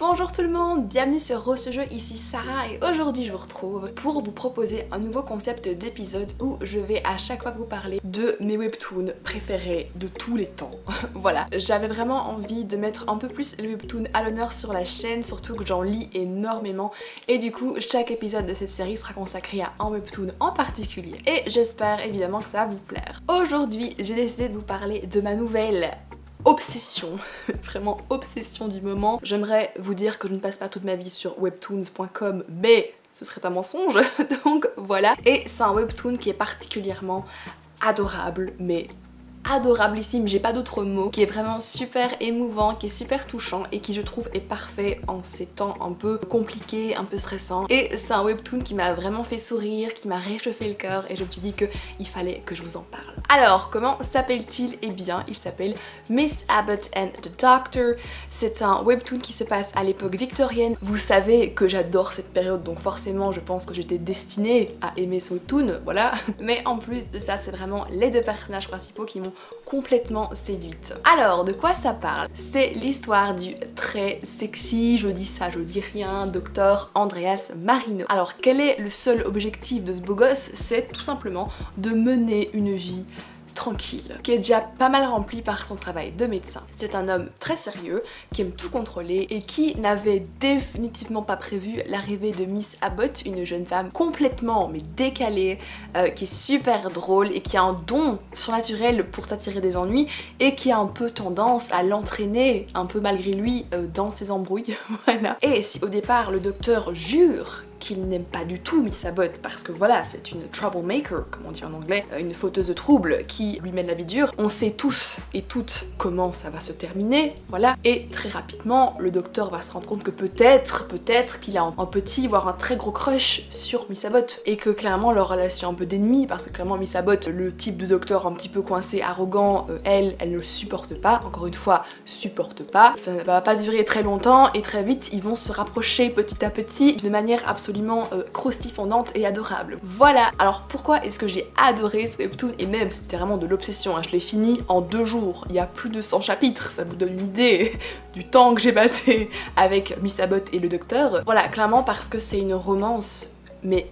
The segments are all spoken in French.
Bonjour tout le monde, bienvenue sur Rose ce jeu, ici Sarah et aujourd'hui je vous retrouve pour vous proposer un nouveau concept d'épisode où je vais à chaque fois vous parler de mes webtoons préférés de tous les temps. Voilà, j'avais vraiment envie de mettre un peu plus les webtoons à l'honneur sur la chaîne, surtout que j'en lis énormément et du coup chaque épisode de cette série sera consacré à un webtoon en particulier et j'espère évidemment que ça va vous plaire. Aujourd'hui j'ai décidé de vous parler de ma nouvelle obsession, vraiment obsession du moment. J'aimerais vous dire que je ne passe pas toute ma vie sur webtoons.com, mais ce serait un mensonge, donc voilà. Et c'est un webtoon qui est particulièrement adorable, mais adorabilissime, j'ai pas d'autres mots, qui est vraiment super émouvant, qui est super touchant et qui je trouve est parfait en ces temps un peu compliqués, un peu stressants. Et c'est un webtoon qui m'a vraiment fait sourire, qui m'a réchauffé le cœur et je me suis dit qu'il fallait que je vous en parle. Alors comment s'appelle-t-il? Eh bien il s'appelle Miss Abbott and the Doctor. C'est un webtoon qui se passe à l'époque victorienne. Vous savez que j'adore cette période donc forcément je pense que j'étais destinée à aimer ce webtoon, voilà. Mais en plus de ça c'est vraiment les deux personnages principaux qui m'ont complètement séduite. Alors de quoi ça parle? C'est l'histoire du très sexy, je dis ça, je dis rien, docteur Andreas Marino. Alors quel est le seul objectif de ce beau gosse? C'est tout simplement de mener une vie tranquille, qui est déjà pas mal rempli par son travail de médecin. C'est un homme très sérieux, qui aime tout contrôler et qui n'avait définitivement pas prévu l'arrivée de Miss Abbott, une jeune femme complètement mais décalée, qui est super drôle et qui a un don surnaturel pour s'attirer des ennuis et qui a un peu tendance à l'entraîner, un peu malgré lui, dans ses embrouilles, voilà. Et si au départ le docteur jure qu'il n'aime pas du tout Miss Abbott parce que voilà, c'est une troublemaker, comme on dit en anglais, une fauteuse de troubles qui lui mène la vie dure. On sait tous et toutes comment ça va se terminer, voilà. Et très rapidement, le docteur va se rendre compte que peut-être qu'il a un petit, voire un très gros crush sur Miss Abbott et que clairement leur relation est un peu d'ennemi parce que clairement Miss Abbott, le type de docteur un petit peu coincé, arrogant, elle ne le supporte pas, encore une fois, supporte pas. Ça ne va pas durer très longtemps et très vite, ils vont se rapprocher petit à petit de manière absolument croustifondante et adorable. Voilà, alors pourquoi est-ce que j'ai adoré ce webtoon et même c'était vraiment de l'obsession, hein. Je l'ai fini en 2 jours, il y a plus de 100 chapitres, ça vous donne une idée du temps que j'ai passé avec Miss Abbott et le docteur. Voilà, clairement parce que c'est une romance, mais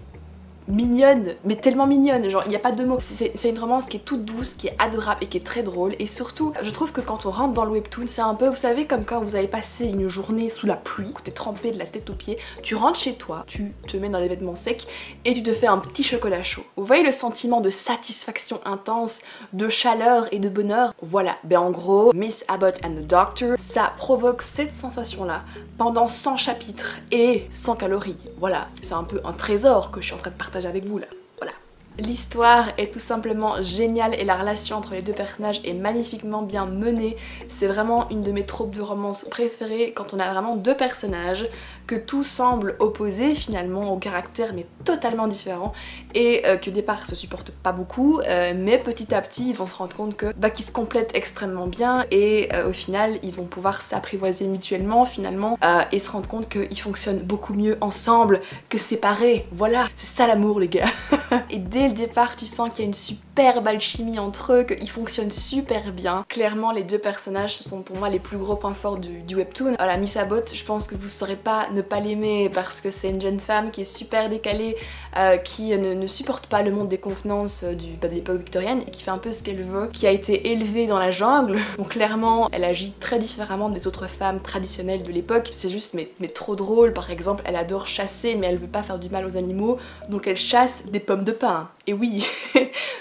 mignonne, mais tellement mignonne, genre il n'y a pas de mots. C'est une romance qui est toute douce, qui est adorable et qui est très drôle et surtout je trouve que quand on rentre dans le webtoon c'est un peu, vous savez, comme quand vous avez passé une journée sous la pluie, que t'es trempé de la tête aux pieds, tu rentres chez toi, tu te mets dans les vêtements secs et tu te fais un petit chocolat chaud. Vous voyez le sentiment de satisfaction intense, de chaleur et de bonheur? Voilà, ben en gros Miss Abbott and the Doctor, ça provoque cette sensation là pendant 100 chapitres et 100 calories. Voilà, c'est un peu un trésor que je suis en train de partager avec vous là. Voilà. L'histoire est tout simplement géniale et la relation entre les deux personnages est magnifiquement bien menée. C'est vraiment une de mes tropes de romance préférées quand on a vraiment deux personnages que tout semble opposé finalement au caractère mais totalement différent et qui au départ se supportent pas beaucoup mais petit à petit ils vont se rendre compte que qu'ils se complètent extrêmement bien et au final ils vont pouvoir s'apprivoiser mutuellement finalement et se rendre compte qu'ils fonctionnent beaucoup mieux ensemble que séparés. Voilà, c'est ça l'amour les gars. Et dès le départ tu sens qu'il y a une super alchimie entre eux, qu'ils fonctionnent super bien. Clairement les deux personnages ce sont pour moi les plus gros points forts du webtoon. Voilà, Miss Abbott, je pense que vous saurez pas ne pas l'aimer parce que c'est une jeune femme qui est super décalée, qui ne supporte pas le monde des convenances de l'époque victorienne et qui fait un peu ce qu'elle veut, qui a été élevée dans la jungle, donc clairement elle agit très différemment des autres femmes traditionnelles de l'époque. C'est juste mais trop drôle. Par exemple elle adore chasser mais elle veut pas faire du mal aux animaux donc elle chasse des pommes de pin. Et oui.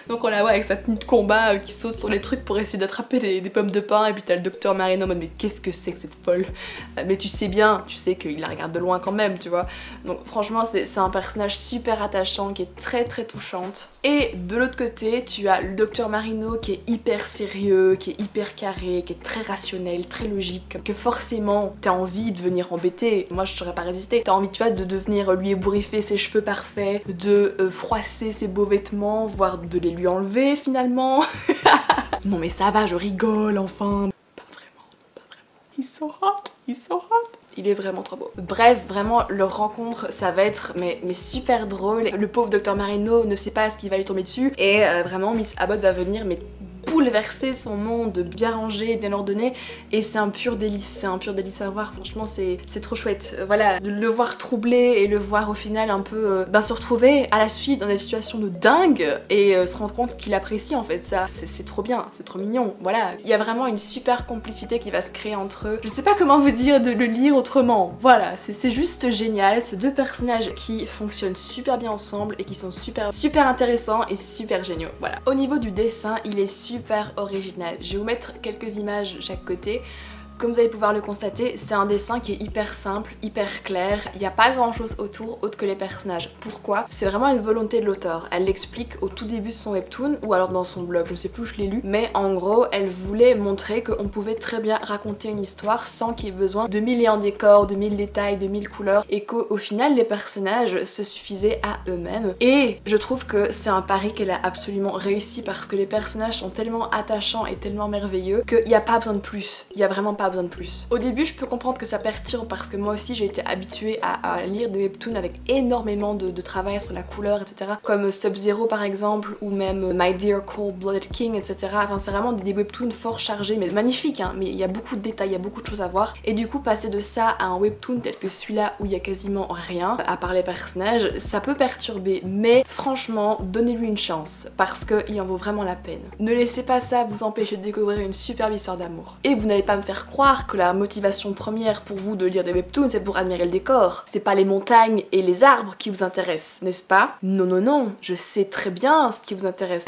Donc on la voit avec sa tenue de combat qui saute sur les trucs pour essayer d'attraper des pommes de pin et puis t'as le docteur Marino en mode mais qu'est-ce que c'est que cette folle? Mais tu sais bien, tu sais qu'il la regarde de loin quand même, tu vois. Donc franchement c'est un personnage super attachant qui est très touchante. Et de l'autre côté tu as le docteur Marino qui est hyper sérieux, qui est hyper carré, qui est très rationnel, très logique, que forcément t'as envie de venir embêter. Moi je saurais pas résister. T'as envie, tu vois, de venir lui ébouriffer ses cheveux parfaits, de froisser ses beaux vêtements, voire de les lui enlever finalement. Non mais ça va, je rigole enfin. Pas vraiment, pas vraiment. He's so hot, he's so hot. Il est vraiment trop beau. Bref, vraiment leur rencontre ça va être mais super drôle. Le pauvre docteur Marino ne sait pas ce qui va lui tomber dessus et vraiment Miss Abbott va venir mais bouleverser son monde, bien rangé, bien ordonné, et c'est un pur délice à voir, franchement c'est trop chouette. Voilà, de le voir troublé et le voir au final un peu se retrouver à la suite dans des situations de dingue et se rendre compte qu'il apprécie en fait ça, c'est trop bien, c'est trop mignon, voilà. Il y a vraiment une super complicité qui va se créer entre eux. Je sais pas comment vous dire de le lire autrement, voilà, c'est juste génial, ces deux personnages qui fonctionnent super bien ensemble et qui sont super intéressants et super géniaux, voilà. Au niveau du dessin, il est super original. Je vais vous mettre quelques images de chaque côté. Comme vous allez pouvoir le constater, c'est un dessin qui est hyper simple, hyper clair, il n'y a pas grand chose autour autre que les personnages. Pourquoi? C'est vraiment une volonté de l'auteur. Elle l'explique au tout début de son webtoon, ou alors dans son blog, je ne sais plus où je l'ai lu, mais en gros, elle voulait montrer qu'on pouvait très bien raconter une histoire sans qu'il y ait besoin de 1000 en décors, de 1000 détails, de 1000 couleurs, et qu'au final, les personnages se suffisaient à eux-mêmes. Et je trouve que c'est un pari qu'elle a absolument réussi parce que les personnages sont tellement attachants et tellement merveilleux qu'il n'y a pas besoin de plus. Il n'y a vraiment pas besoin de plus. Au début, je peux comprendre que ça perturbe parce que moi aussi j'ai été habituée à lire des webtoons avec énormément de travail sur la couleur, etc. Comme Sub-Zero par exemple, ou même My Dear Cold-Blooded King, etc. Enfin, c'est vraiment des webtoons fort chargés, mais magnifiques, hein, mais il y a beaucoup de détails, il y a beaucoup de choses à voir. Et du coup, passer de ça à un webtoon tel que celui-là où il y a quasiment rien, à part les personnages, ça peut perturber, mais franchement, donnez-lui une chance parce qu'il en vaut vraiment la peine. Ne laissez pas ça vous empêcher de découvrir une superbe histoire d'amour. Et vous n'allez pas me faire croire que la motivation première pour vous de lire des webtoons c'est pour admirer le décor. C'est pas les montagnes et les arbres qui vous intéressent, n'est-ce pas? Non, non, non, je sais très bien ce qui vous intéresse.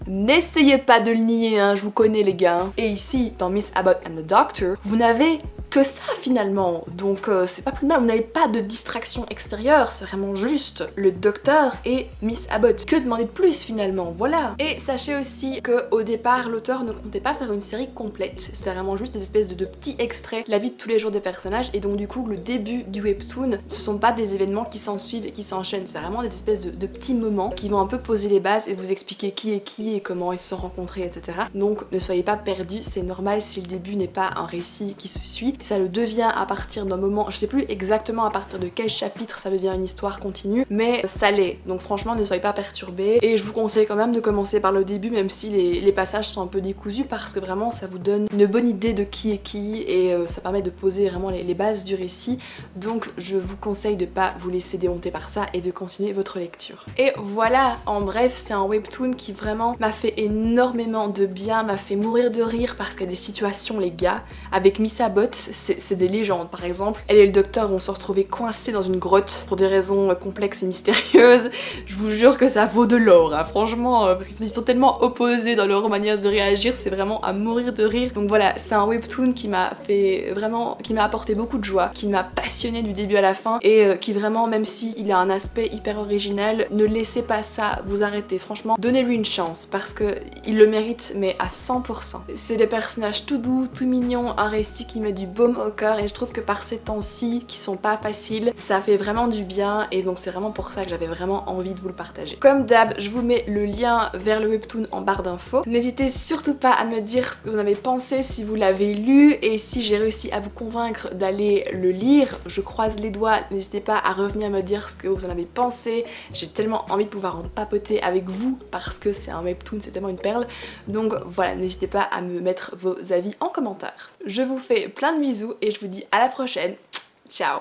N'essayez pas de le nier, hein, je vous connais les gars. Et ici, dans Miss Abbott and the Doctor, vous n'avez que ça finalement, donc c'est pas plus mal, vous n'avez pas de distraction extérieure, c'est vraiment juste le docteur et Miss Abbott. Que demander de plus finalement, voilà. Et sachez aussi qu'au départ, l'auteur ne comptait pas faire une série complète, c'était vraiment juste des espèces de petits extraits, la vie de tous les jours des personnages, et donc du coup le début du webtoon, ce sont pas des événements qui s'en suivent et qui s'enchaînent, c'est vraiment des espèces de petits moments qui vont un peu poser les bases et vous expliquer qui est qui et comment ils se sont rencontrés, etc. Donc ne soyez pas perdus, c'est normal si le début n'est pas un récit qui se suit. Ça le devient à partir d'un moment, je sais plus exactement à partir de quel chapitre ça devient une histoire continue, mais ça l'est. Donc franchement ne soyez pas perturbés et je vous conseille quand même de commencer par le début même si les passages sont un peu décousus parce que vraiment ça vous donne une bonne idée de qui est qui et ça permet de poser vraiment les bases du récit. Donc je vous conseille de pas vous laisser démonter par ça et de continuer votre lecture. Et voilà, en bref, c'est un webtoon qui vraiment m'a fait énormément de bien, m'a fait mourir de rire parce qu'il y a des situations les gars, avec Miss Abbott, c'est des légendes. Par exemple, elle et le docteur vont se retrouver coincés dans une grotte pour des raisons complexes et mystérieuses. Je vous jure que ça vaut de l'or, hein, franchement, parce qu'ils sont tellement opposés dans leur manière de réagir, c'est vraiment à mourir de rire. Donc voilà, c'est un webtoon qui m'a fait vraiment, qui m'a apporté beaucoup de joie, qui m'a passionné du début à la fin et qui vraiment, même si il a un aspect hyper original, ne laissez pas ça vous arrêter. Franchement, donnez-lui une chance parce que il le mérite, mais à 100%. C'est des personnages tout doux, tout mignons, un récit qui met du baume au cœur et je trouve que par ces temps-ci qui sont pas faciles, ça fait vraiment du bien et donc c'est vraiment pour ça que j'avais vraiment envie de vous le partager. Comme d'hab, je vous mets le lien vers le webtoon en barre d'infos. N'hésitez surtout pas à me dire ce que vous en avez pensé, si vous l'avez lu et si j'ai réussi à vous convaincre d'aller le lire. Je croise les doigts, n'hésitez pas à revenir me dire ce que vous en avez pensé. J'ai tellement envie de pouvoir en papoter avec vous parce que c'est un webtoon, c'est tellement une perle. Donc voilà, n'hésitez pas à me mettre vos avis en commentaire. Je vous fais plein de bisous et je vous dis à la prochaine. Ciao.